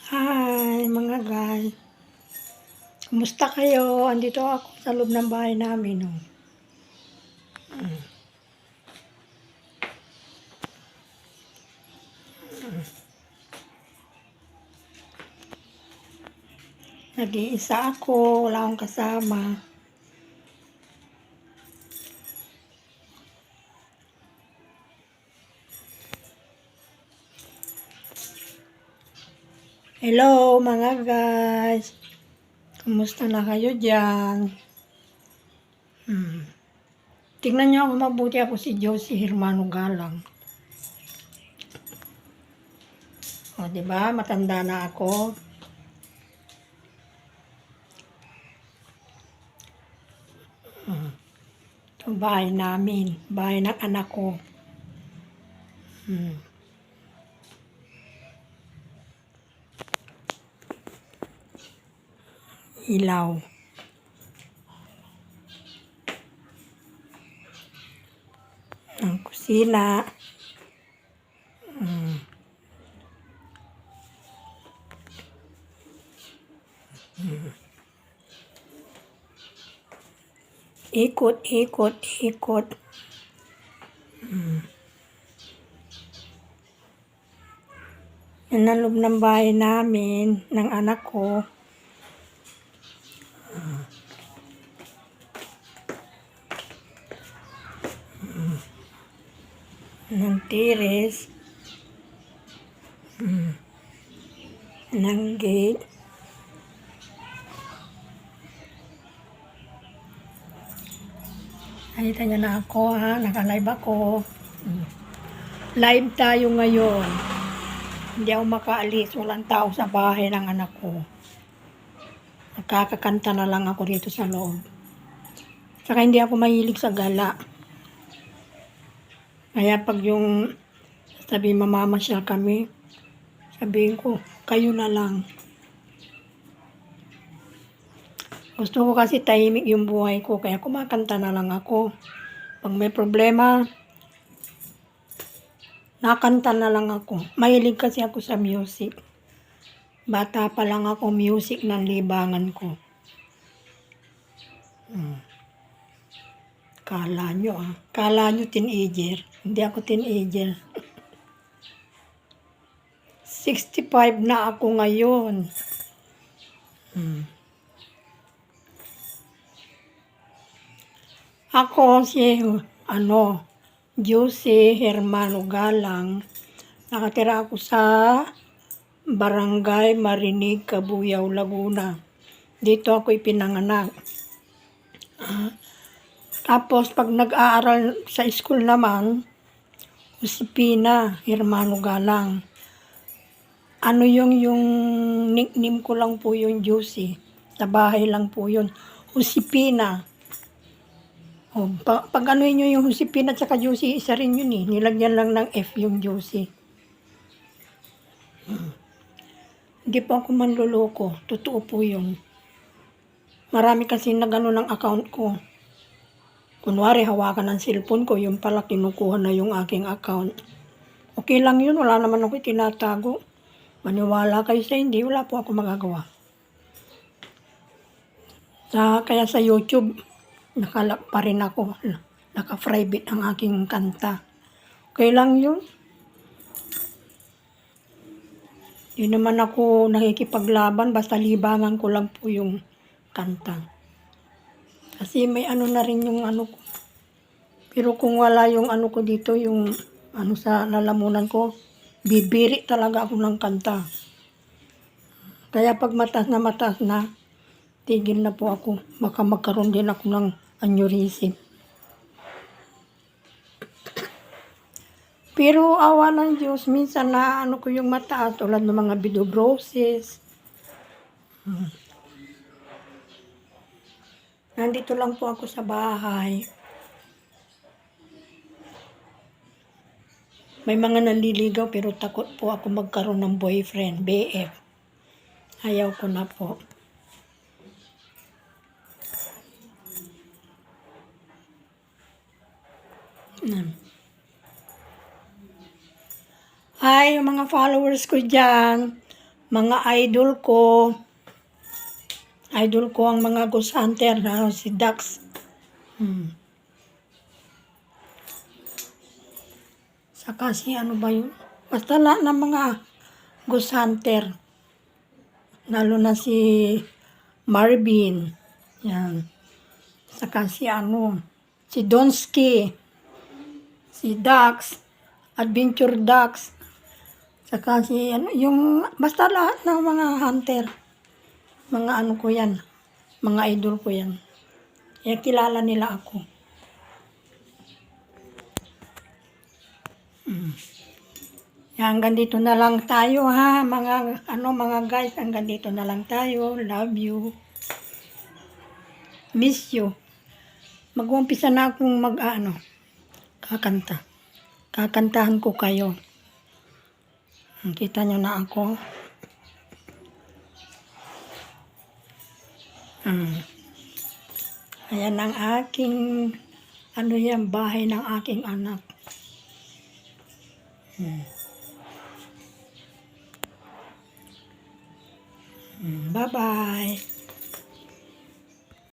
Hi mga guys, kumusta kayo? Andito ako sa loob ng bahay namin. Oh. Nag-iisa ako, wala akong kasama. Hello mga guys, kumusta na kayo dyan? Tingnan niyo ako mabuti, ako si Josie Hermano Galang. O diba, matanda na ako. Ito bahay namin, bahay ng anak ko. Ilaw. Ang kusina. Ikot, ikot, ikot. Yan ang loob ng bahay namin, ng anak ko. Ng tiris. Ng gate. Nakita niyo na ako ha, naka-live ako. Live tayo ngayon. Hindi ako makaalis, walang tao sa bahay ng anak ko. Nakakakanta na lang ako dito sa loob. Saka hindi ako mahilig sa gala. Kaya pag yung sabi mamamasyal kami, sabihin ko, kayo na lang. Gusto ko kasi tahimik yung buhay ko, kaya kumakanta na lang ako. Pag may problema, nakanta na lang ako. Mahilig kasi ako sa music. Bata pa lang ako, music ng libangan ko. Kala nyo teenager. Hindi ako teenager. 65 na ako ngayon. Ako si, Josie Hermano Galang. Nakatira ako sa Barangay Marinig, Cabuyao, Laguna. Dito ako ipinanganak. Tapos pag nag-aaral sa school naman, Josepina Hermano Galang. Yung nickname ko lang po yung Josie. Sa bahay lang po yun. Josepina. Oh, pag nyo yung Josepina at saka Josie, isa rin yun eh. Nilagyan lang ng F yung Josie. Hindi po ako manluloko. Totoo po yun. Marami kasi nagano ng account ko. Kunwari, hawakan ng cellphone ko, yung pala kinukuha na yung aking account. Okay lang yun, wala naman ako tinatago. Maniwala kayo sa hindi, wala po ako magagawa. Kaya sa YouTube, nakalap pa rin ako. Naka-private ang aking kanta. Okay lang yun. Hindi naman ako nakikipaglaban, basta libangan ko lang po yung kanta. Kasi may na rin yung ko. Pero kung wala yung ko dito, yung sa lalamunan ko, bibiri talaga ako ng kanta. Kaya pag mataas na, tigil na po ako. Baka magkaroon din ako ng aneurysm. Pero awa ng Diyos, minsan na ko yung mataas, tulad ng mga bidobrosis. Nandito lang po ako sa bahay. May mga naliligaw pero takot po ako magkaroon ng boyfriend, BF. Ayaw ko na po. Hi, yung mga followers ko dyan. mga idol ko ang mga ghost hunter, si Dax. Saka si ano ba yun? Basta lahat ng mga ghost hunter. Lalo na si Marvin. Yan. Saka si si Donsky. Si Dax. Adventure Dax. Saka si yung basta lahat ng mga hunter. Mga ko yan. Mga idol ko yan. Kaya kilala nila ako. Hanggang dito na lang tayo ha, mga guys, hanggang dito na lang tayo. Love you. Miss you. Mag-uumpisa na akong kakanta. Kakantahan ko kayo. Kita nyo na ako. Ayan ang aking, bahay ng aking anak. Bye-bye.